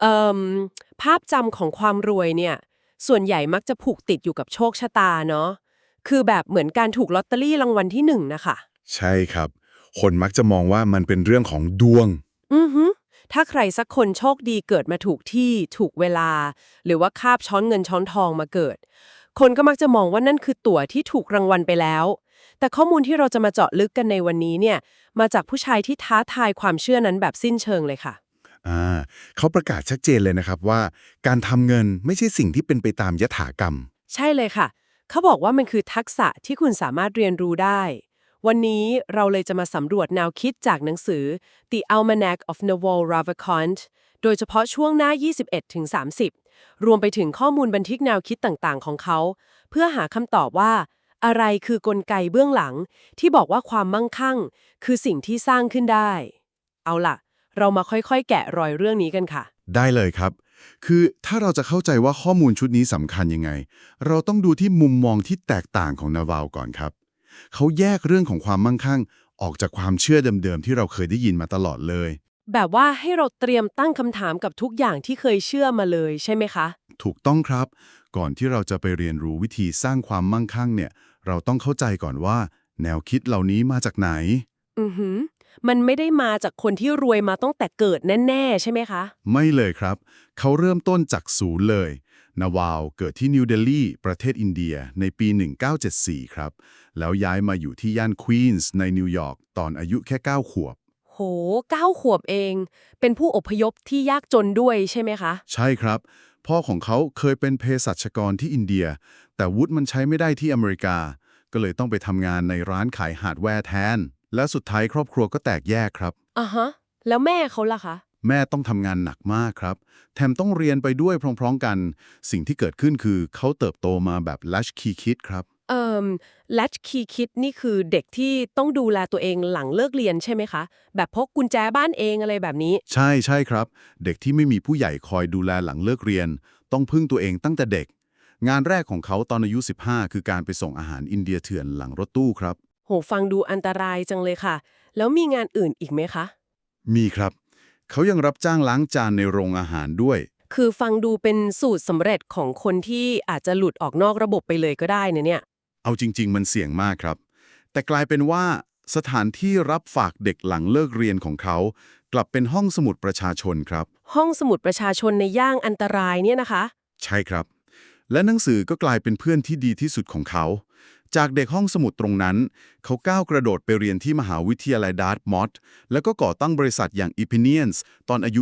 เอ่มภาพจำของความรวยเนี่ยส่วนใหญ่มักจะผูกติดอยู่กับโชคชะตาเนาะคือแบบเหมือนการถูกลอตเตอรี่รางวัลที่หนึ่งนะคะใช่ครับคนมักจะมองว่ามันเป็นเรื่องของดวงอือฮึถ้าใครสักคนโชคดีเกิดมาถูกที่ถูกเวลาหรือว่าคาบช้อนเงินช้อนทองมาเกิดคนก็มักจะมองว่านั่นคือตั๋วที่ถูกรางวัลไปแล้วแต่ข้อมูลที่เราจะมาเจาะลึกกันในวันนี้เนี่ยมาจากผู้ชายที่ท้าทายความเชื่อนั้นแบบสิ้นเชิงเลยค่ะ อ่าเขาประกาศชัดเจนเลยนะครับว่าการทำเงินไม่ใช่สิ่งที่เป็นไปตามยถากรรมใช่เลยค่ะ เขาบอกว่ามันคือทักษะที่คุณสามารถเรียนรู้ได้ วันนี้เราเลยจะมาสำรวจแนวคิดจากหนังสือ The Almanac of Naval Ravikant โดยเฉพาะช่วงหน้า 21-30 รวมไปถึงข้อมูลบันทึกแนวคิดต่างๆของเขา เพื่อหาคำตอบว่า อะไรคือกลไกเบื้องหลังที่บอกว่าความมั่งคั่งคือสิ่งที่สร้างขึ้นได้ เอาล่ะ เรามาค่อยๆแกะรอยเรื่องนี้กันค่ะ ได้เลยครับคือถ้าเราจะเข้าใจว่าข้อมูลชุดนี้สำคัญยังไงเราต้องดูที่มุมมองที่แตกต่างของนาวาลก่อนครับเขาแยกเรื่องของความมั่งคั่งออกจากความเชื่อเดิมๆที่เราเคยได้ยินมาตลอดเลยแบบว่าให้เราเตรียมตั้งคำถามกับทุกอย่างที่เคยเชื่อมาเลยใช่ไหมคะ ถูกต้องครับก่อนที่เราจะไปเรียนรู้วิธีสร้างความมั่งคั่งเนี่ยเราต้องเข้าใจก่อนว่าแนวคิดเหล่านี้มาจากไหน อือหือมันไม่ได้มาจากคนที่รวยมาตั้งแต่เกิดแน่ๆใช่ไหมคะ ไม่เลยครับ เขาเริ่มต้นจากศูนย์เลยนาวาลเกิดที่นิวเดลีประเทศอินเดียในปี 1974 ครับ แล้วย้ายมาอยู่ที่ย่านควีนส์ในนิวยอร์กตอนอายุแค่ 9 ขวบ โห9 ขวบเอง เป็นผู้อพยพที่ยากจนด้วยใช่ไหมคะ ใช่ครับ พ่อของเขาเคยเป็นเภสัชกรที่อินเดีย แต่วุฒิมันใช้ไม่ได้ที่อเมริกา ก็เลยต้องไปทำงานในร้านขายฮาร์ดแวร์แทน และสุดท้ายครอบครัวก็แตกแยกครับ อ่ะฮะ แล้วแม่เขาล่ะคะ แม่ต้องทำงานหนักมากครับ แถมต้องเรียนไปด้วยพร้อมๆกัน สิ่งที่เกิดขึ้นคือเขาเติบโตมาแบบ latchkey kid ครับ เอ่อ latchkey kid นี่คือเด็กที่ต้องดูแลตัวเองหลังเลิกเรียนใช่ไหมคะ แบบพกกุญแจบ้านเองอะไรแบบนี้ ใช่ครับ เด็กที่ไม่มีผู้ใหญ่คอยดูแลหลังเลิกเรียน ต้องพึ่งตัวเองตั้งแต่เด็ก งานแรกของเขาตอนอายุ 15 คือการไปส่งอาหารอินเดียเถื่อนหลังรถตู้ครับ โหฟังดูอันตรายจังเลยค่ะ แล้วมีงานอื่นอีกไหมคะ มีครับ เขายังรับจ้างล้างจานในโรงอาหารด้วย คือฟังดูเป็นสูตรสำเร็จของคนที่อาจจะหลุดออกนอกระบบไปเลยก็ได้นะเนี่ย เอาจริงๆมันเสี่ยงมากครับ แต่กลายเป็นว่าสถานที่รับฝากเด็กหลังเลิกเรียนของเขา กลับเป็นห้องสมุดประชาชนครับ ห้องสมุดประชาชนในย่างอันตรายเนี่ยนะคะ ใช่ครับ และหนังสือก็กลายเป็นเพื่อนที่ดีที่สุดของเขา จากเด็กห้องสมุดตรงนั้น เขาก้าวกระโดดไปเรียนที่มหาวิทยาลัยดาร์ตมอธแล้วก็ก่อตั้งบริษัทอย่าง Opinions ตอนอายุ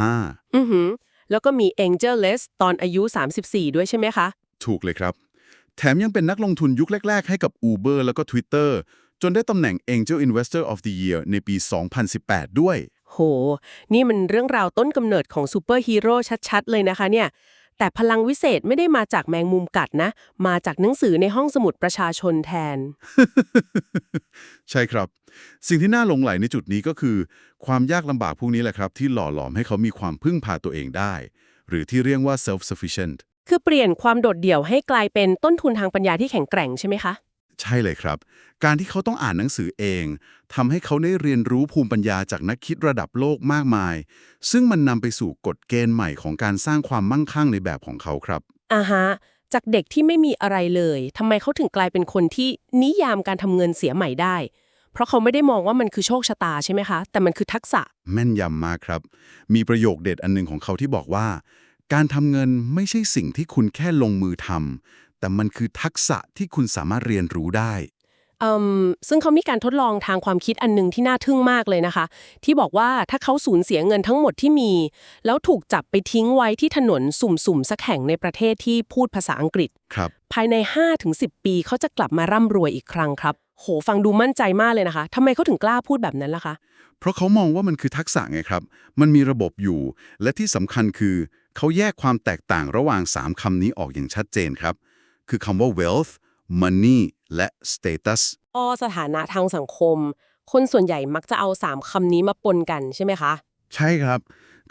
25 อือหือแล้วก็มี Angel List ตอนอายุ 34 ด้วยใช่ไหมคะ ถูกเลยครับ แถมยังเป็นนักลงทุนยุคแรกๆให้กับ Uber แล้วก็ Twitter จนได้ตำแหน่ง Angel Investor of the Year ในปี 2018 ด้วย โห นี่มันเรื่องราวต้นกำเนิดของซูเปอร์ฮีโร่ชัดๆ เลยนะคะเนี่ย แต่พลังวิเศษไม่ได้มาจากแมงมุมกัดนะ มาจากหนังสือในห้องสมุดประชาชนแทน ใช่ครับ สิ่งที่น่าหลงใหลในจุดนี้ก็คือ ความยากลำบากพวกนี้แหละครับที่หล่อหลอมให้เขามีความพึ่งพาตัวเองได้ หรือที่เรียกว่า self-sufficient คือเปลี่ยนความโดดเดี่ยวให้กลายเป็นต้นทุนทางปัญญาที่แข็งแกร่งใช่ไหมคะ ใช่เลยครับ การที่เขาต้องอ่านหนังสือเองทำให้เขาได้เรียนรู้ภูมิปัญญาจากนักคิดระดับโลกมากมาย ซึ่งมันนำไปสู่กฎเกณฑ์ใหม่ของการสร้างความมั่งคั่งในแบบของเขาครับ อ่าฮะ จากเด็กที่ไม่มีอะไรเลยทำไมเขาถึงกลายเป็นคนที่นิยามการทำเงินเสียใหม่ได้ เพราะเขาไม่ได้มองว่ามันคือโชคชะตาใช่ไหมคะ แต่มันคือทักษะ แม่นยำมากครับ มีประโยคเด็ดอันหนึงของเขาที่บอกว่า การทำเงินไม่ใช่สิ่งที่คุณแค่ลงมือทำแต่มันคือทักษะที่คุณสามารถเรียนรู้ได้ ซึ่งเขามีการทดลองทางความคิดอันหนึงที่น่าทึ่งมากเลยนะคะ ที่บอกว่าถ้าเขาสูญเสียเงินทั้งหมดที่มี แล้วถูกจับไปทิ้งไว้ที่ถนนสุ่มๆสักแห่งในประเทศที่พูดภาษาอังกฤษ ครับ ภายใน 5-10 ปีเขาจะกลับมาร่ำรวยอีกครั้งครับโหฟังดูมั่นใจมากเลยนะคะทำไมเขาถึงกล้าพูดแบบนั้นล่ะคะ เพราะเขามองว่ามันคือทักษะไงครับ มันมีระบบอยู่ และที่สำคัญคือ เขาแยกความแตกต่างระหว่าง3คำนี้ออกอย่างชัดเจนครับ คือคำว่า wealth money และ status สถานะทางสังคม คนส่วนใหญ่มักจะเอา3คำนี้มาปนกันใช่ไหมคะ ใช่ครับ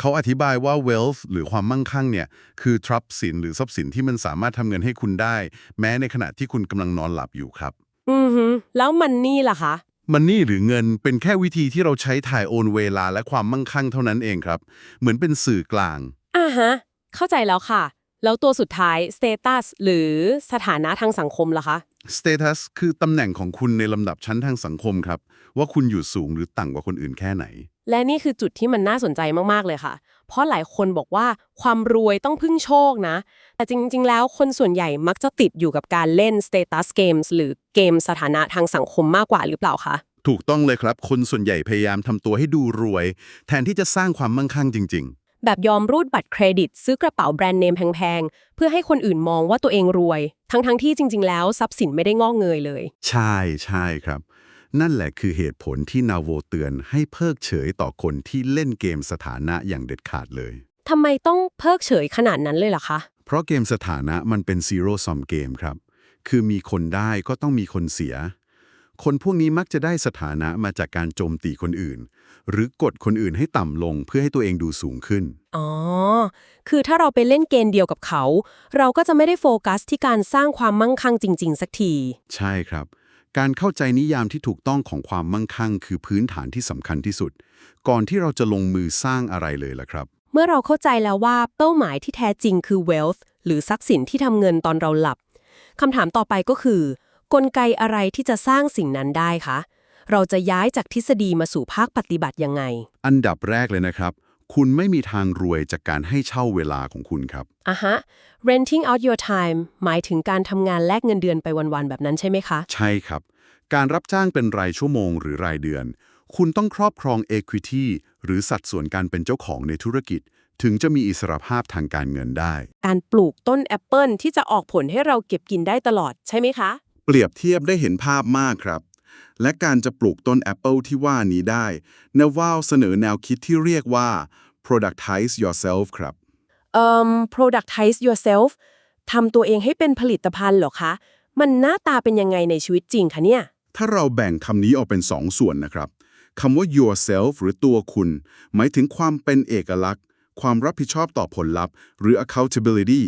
เขาอธิบายว่า wealth หรือความมั่งคั่งเนี่ย คือทรัพย์สินหรือทรัพย์สินที่มันสามารถทำเงินให้คุณได้ แม้ในขณะที่คุณกำลังนอนหลับอยู่ครับ อือฮึแล้วมันนี่ล่ะคะ มันนี่หรือเงินเป็นแค่วิธีที่เราใช้ถ่ายโอนเวลาและความมั่งคั่งเท่านั้นเองครับ เหมือนเป็นสื่อกลาง อ่าฮะเข้าใจแล้วค่ะแล้วตัวสุดท้าย status หรือสถานะทางสังคมล่ะคะ Status คือตำแหน่งของคุณในลำดับชั้นทางสังคมครับว่าคุณอยู่สูงหรือต่ำกว่าคนอื่นแค่ไหนและนี่คือจุดที่มันน่าสนใจมากๆเลยค่ะ เพราะหลายคนบอกว่าความรวยต้องพึ่งโชคนะ แต่จริงๆ แล้วคนส่วนใหญ่มักจะติดอยู่กับการเล่น status games หรือเกมสถานะทางสังคมมากกว่าหรือเปล่าคะ ถูกต้องเลยครับคนส่วนใหญ่พยายามทำตัวให้ดูรวย แทนที่จะสร้างความมั่งคั่งจริงแบบยอมรูดบัตรเครดิตซื้อกระเป๋าแบรนด์เนมแพงๆ เพื่อให้คนอื่นมองว่าตัวเองรวย ทั้งๆ ที่จริงๆ แล้วทรัพย์สินไม่ได้งอกเงยเลย ๆ ใช่ใช่ครับ นั่นแหละคือเหตุผลที่นาโวเตือนให้เพิกเฉยต่อคนที่เล่นเกมสถานะอย่างเด็ดขาดเลย ทำไมต้องเพิกเฉยขนาดนั้นเลยล่ะคะ เพราะเกมสถานะมันเป็น zero sum game ครับ คือมีคนได้ก็ต้องมีคนเสีย คนพวกนี้มักจะได้สถานะมาจากการโจมตีคนอื่น หรือกดคนอื่นให้ต่ำลงเพื่อให้ตัวเองดูสูงขึ้น อ๋อ คือถ้าเราไปเล่นเกมเดียวกับเขา เราก็จะไม่ได้โฟกัสที่การสร้างความมั่งคั่งจริงๆ สักที ใช่ครับ การเข้าใจนิยามที่ถูกต้องของความมั่งคั่งคือพื้นฐานที่สำคัญที่สุด ก่อนที่เราจะลงมือสร้างอะไรเลยล่ะครับ เมื่อเราเข้าใจแล้วว่าเป้าหมายที่แท้จริงคือ wealth หรือทรัพย์สินที่ทำเงินตอนเราหลับ คำถามต่อไปก็คือ กลไกอะไรที่จะสร้างสิ่งนั้นได้คะ เราจะย้ายจากทฤษฎีมาสู่ภาคปฏิบัติยังไง อันดับแรกเลยนะครับ คุณไม่มีทางรวยจากการให้เช่าเวลาของคุณครับ อ่ะฮะ renting out your time หมายถึงการทำงานแลกเงินเดือนไปวันๆแบบนั้นใช่ไหมคะ ใช่ครับ การรับจ้างเป็นรายชั่วโมงหรือรายเดือน คุณต้องครอบครอง equity หรือสัดส่วนการเป็นเจ้าของในธุรกิจ ถึงจะมีอิสรภาพทางการเงินได้ การปลูกต้นแอปเปิลที่จะออกผลให้เราเก็บกินได้ตลอดใช่ไหมคะ เปรียบเทียบได้เห็นภาพมากครับ และการจะปลูกต้นแอปเปิลที่ว่านี้ได้Naval เสนอแนวคิดที่เรียกว่า productize yourself ครับ productize yourself ทำตัวเองให้เป็นผลิตภัณฑ์เหรอคะ มันหน้าตาเป็นยังไงในชีวิตจริงคะเนี่ย ถ้าเราแบ่งคำนี้ออกเป็น2 ส่วนนะครับคำว่า yourself หรือตัวคุณ หมายถึงความเป็นเอกลักษณ์ ความรับผิดชอบต่อผลลัพธ์ หรือ accountability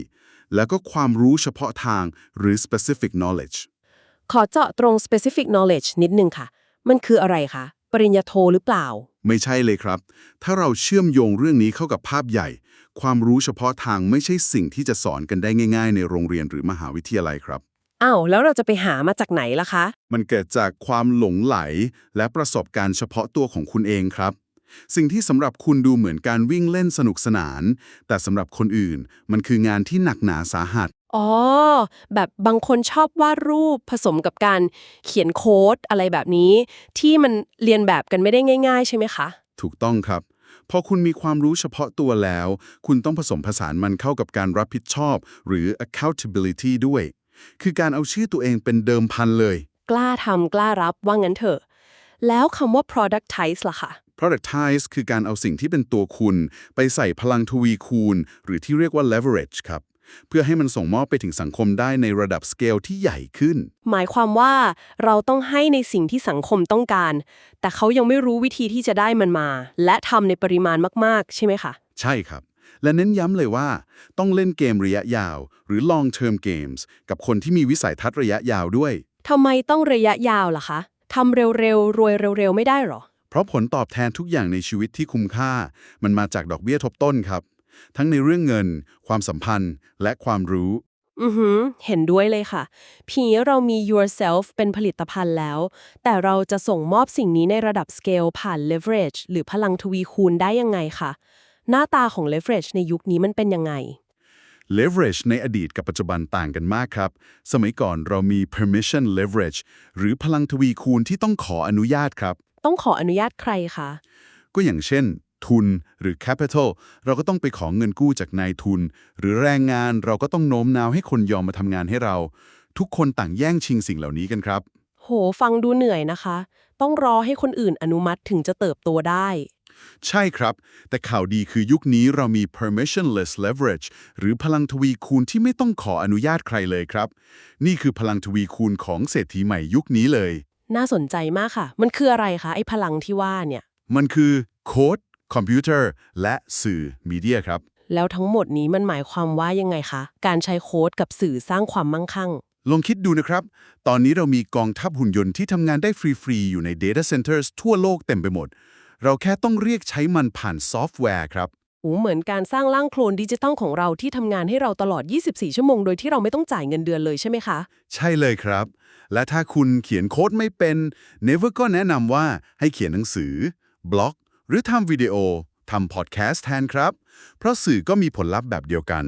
แล้วก็ความรู้เฉพาะทางหรือ specific knowledge ขอเจาะตรง specific knowledge นิดนึงค่ะ มันคืออะไรคะ ปริญญาโทหรือเปล่า ไม่ใช่เลยครับ ถ้าเราเชื่อมโยงเรื่องนี้เข้ากับภาพใหญ่ ความรู้เฉพาะทางไม่ใช่สิ่งที่จะสอนกันได้ง่ายๆในโรงเรียนหรือมหาวิทยาลัยครับ อ้าว แล้วเราจะไปหามาจากไหนล่ะคะ มันเกิดจากความหลงไหลและประสบการณ์เฉพาะตัวของคุณเองครับ สิ่งที่สำหรับคุณดูเหมือนการวิ่งเล่นสนุกสนาน แต่สำหรับคนอื่นมันคืองานที่หนักหนาสาหัส อ๋อ แบบบางคนชอบวาดรูปผสมกับการเขียนโค้ดอะไรแบบนี้ ที่มันเรียนแบบกันไม่ได้ง่ายๆใช่ไหมคะ ถูกต้องครับ พอคุณมีความรู้เฉพาะตัวแล้ว คุณต้องผสมผสานมันเข้ากับการรับผิดชอบ หรือ accountability ด้วย คือการเอาชื่อตัวเองเป็นเดิมพันเลย กล้าทำกล้ารับว่างั้นเถอะ แล้วคำว่า productize ล่ะคะ productize คือการเอาสิ่งที่เป็นตัวคุณไปใส่พลังทวีคูณ หรือที่เรียกว่า leverage ครับ เพื่อให้มันส่งมอบไปถึงสังคมได้ในระดับสเกลที่ใหญ่ขึ้น หมายความว่าเราต้องให้ในสิ่งที่สังคมต้องการ แต่เขายังไม่รู้วิธีที่จะได้มันมา และทำในปริมาณมากๆ ใช่ไหมคะ ใช่ครับ และเน้นย้ำเลยว่าต้องเล่นเกมระยะยาว หรือ long term games กับคนที่มีวิสัยทัศน์ระยะยาวด้วย ทำไมต้องระยะยาวล่ะคะ ทำเร็วๆ รวยเร็วๆ ไม่ได้หรอ เพราะผลตอบแทนทุกอย่างในชีวิตที่คุ้มค่า มันมาจากดอกเบี้ยทบต้นครับ ทั้งในเรื่องเงิน ความสัมพันธ์ และความรู้ เห็นด้วยเลยค่ะพีเรามี yourself เป็นผลิตภัณฑ์แล้ว แต่เราจะส่งมอบสิ่งนี้ในระดับ scale ผ่าน leverage หรือพลังทวีคูณได้ยังไงคะ หน้าตาของ leverage ในยุคนี้มันเป็นยังไง leverage ในอดีตกับปัจจุบันต่างกันมากครับ สมัยก่อนเรามี permission leverage หรือพลังทวีคูณที่ต้องขออนุญาตครับ ต้องขออนุญาตใครคะ ก็อย่างเช่น ทุนหรือ capital เราก็ต้องไปขอเงินกู้จากนายทุน หรือแรงงานเราก็ต้องโน้มน้าวให้คนยอมมาทำงานให้เรา ทุกคนต่างแย่งชิงสิ่งเหล่านี้กันครับ โห ฟังดูเหนื่อยนะคะ ต้องรอให้คนอื่นอนุมัติถึงจะเติบโตได้ ใช่ครับ แต่ข่าวดีคือยุคนี้เรามี permissionless leverage หรือพลังทวีคูณที่ไม่ต้องขออนุญาตใครเลยครับ นี่คือพลังทวีคูณของเศรษฐีใหม่ยุคนี้เลย น่าสนใจมากค่ะ มันคืออะไรคะไอ้พลังที่ว่าเนี่ย มันคือโค้ดคอมพิวเตอร์และสื่อมีเดียครับ แล้วทั้งหมดนี้มันหมายความว่ายังไงคะ การใช้โค้ดกับสื่อสร้างความมั่งคั่ง ลองคิดดูนะครับ ตอนนี้เรามีกองทัพหุ่นยนต์ที่ทำงานได้ฟรีๆ อยู่ใน Data Centers ทั่วโลกเต็มไปหมด เราแค่ต้องเรียกใช้มันผ่านซอฟต์แวร์ครับ เหมือนการสร้างร่างโคลนดิจิตอลของเราที่ทำงานให้เราตลอด 24 ชั่วโมงโดยที่เราไม่ต้องจ่ายเงินเดือนเลยใช่ไหมคะ ใช่เลยครับ และถ้าคุณเขียนโค้ดไม่เป็น Never ก็แนะนำว่าให้เขียนหนังสือ บล็อก หรือทำวิดีโอทำพอดแคสต์แทนครับ เพราะสื่อก็มีผลลัพธ์แบบเดียวกัน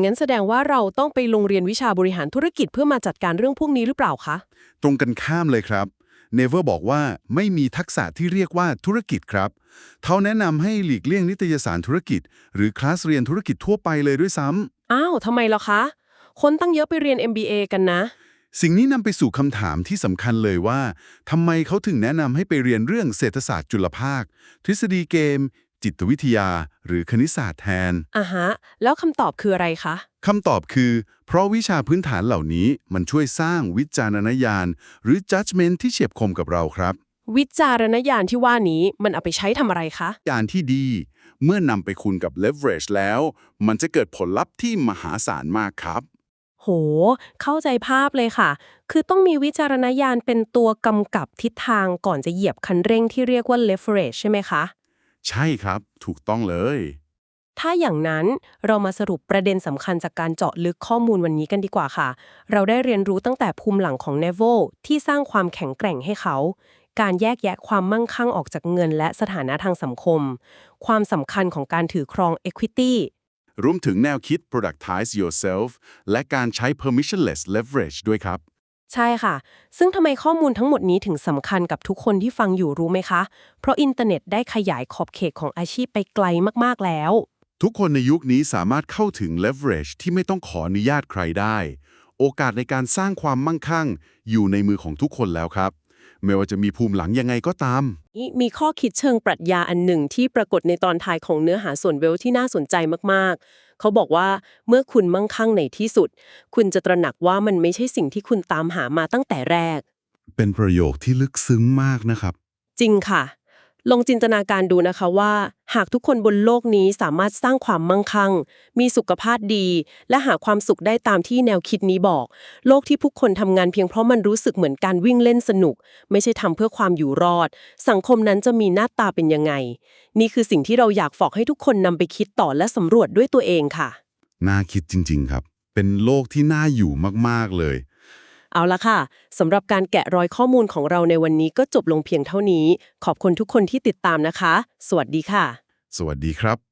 งั้นแสดงว่าเราต้องไปโรงเรียนวิชาบริหารธุรกิจเพื่อมาจัดการเรื่องพวกนี้หรือเปล่าคะ ตรงกันข้ามเลยครับ Never บอกว่าไม่มีทักษะที่เรียกว่าธุรกิจครับเขาแนะนำให้หลีกเลี่ยงนิตยสารธุรกิจ หรือคลาสเรียนธุรกิจทั่วไปเลยด้วยซ้ำ อ้าวทำไมล่ะคะ คนตั้งเยอะไปเรียน MBA กันนะ สิ่งนี้นำไปสู่คำถามที่สำคัญเลยว่าทำไมเขาถึงแนะนำให้ไปเรียนเรื่องเศรษฐศาสตร์จุลภาค ทฤษฎีเกม จิตวิทยา หรือคณิตศาสตร์แทน อ่ะฮะ แล้วคำตอบคืออะไรคะ คำตอบคือ เพราะวิชาพื้นฐานเหล่านี้มันช่วยสร้างวิจารณญาณหรือ judgment ที่เฉียบคมกับเราครับ วิจารณญาณที่ว่านี้มันเอาไปใช้ทำอะไรคะ ญาณที่ดีเมื่อนำไปคูณกับ leverage แล้ว มันจะเกิดผลลัพธ์ที่มหาศาลมากครับ โห เข้าใจภาพเลยค่ะ คือต้องมีวิจารณญาณเป็นตัวกำกับทิศทางก่อนจะเหยียบคันเร่งที่เรียกว่า leverage ใช่ไหมคะ ใช่ครับถูกต้องเลย ถ้าอย่างนั้นเรามาสรุปประเด็นสำคัญจากการเจาะลึกข้อมูลวันนี้กันดีกว่าค่ะ เราได้เรียนรู้ตั้งแต่ภูมิหลังของ Neville ที่สร้างความแข็งแกร่งให้เขา การแยกแยะความมั่งคั่งออกจากเงินและสถานะทางสังคม ความสำคัญของการถือครอง equity รวมถึงแนวคิด productize yourself และการใช้ permissionless leverage ด้วยครับ ใช่ค่ะ ซึ่งทำไมข้อมูลทั้งหมดนี้ถึงสำคัญกับทุกคนที่ฟังอยู่รู้ไหมคะ เพราะอินเทอร์เน็ตได้ขยายขอบเขตของอาชีพไปไกลมากๆแล้ว ทุกคนในยุคนี้สามารถเข้าถึง leverage ที่ไม่ต้องขออนุญาตใครได้ โอกาสในการสร้างความมั่งคั่งอยู่ในมือของทุกคนแล้วครับ ไม่ว่าจะมีภูมิหลังยังไงก็ตาม มีข้อคิดเชิงปรัชญาอันหนึ่งที่ปรากฏในตอนท้ายของเนื้อหาส่วนเวลที่น่าสนใจมากๆ เขาบอกว่าเมื่อคุณมั่งคั่งในที่สุด คุณจะตระหนักว่ามันไม่ใช่สิ่งที่คุณตามหามาตั้งแต่แรก เป็นประโยคที่ลึกซึ้งมากนะครับ จริงค่ะ ลองจินตนาการดูนะคะว่า หากทุกคนบนโลกนี้สามารถสร้างความมั่งคั่ง มีสุขภาพดี และหาความสุขได้ตามที่แนวคิดนี้บอก โลกที่ผู้คนทำงานเพียงเพราะมันรู้สึกเหมือนการวิ่งเล่นสนุก ไม่ใช่ทำเพื่อความอยู่รอด สังคมนั้นจะมีหน้าตาเป็นยังไง นี่คือสิ่งที่เราอยากฝากให้ทุกคนนำไปคิดต่อและสำรวจด้วยตัวเองค่ะ น่าคิดจริงๆครับ เป็นโลกที่น่าอยู่มากๆเลย เอาละค่ะสำหรับการแกะรอยข้อมูลของเราในวันนี้ก็จบลงเพียงเท่านี้ ขอบคุณทุกคนที่ติดตามนะคะ สวัสดีค่ะ สวัสดีครับ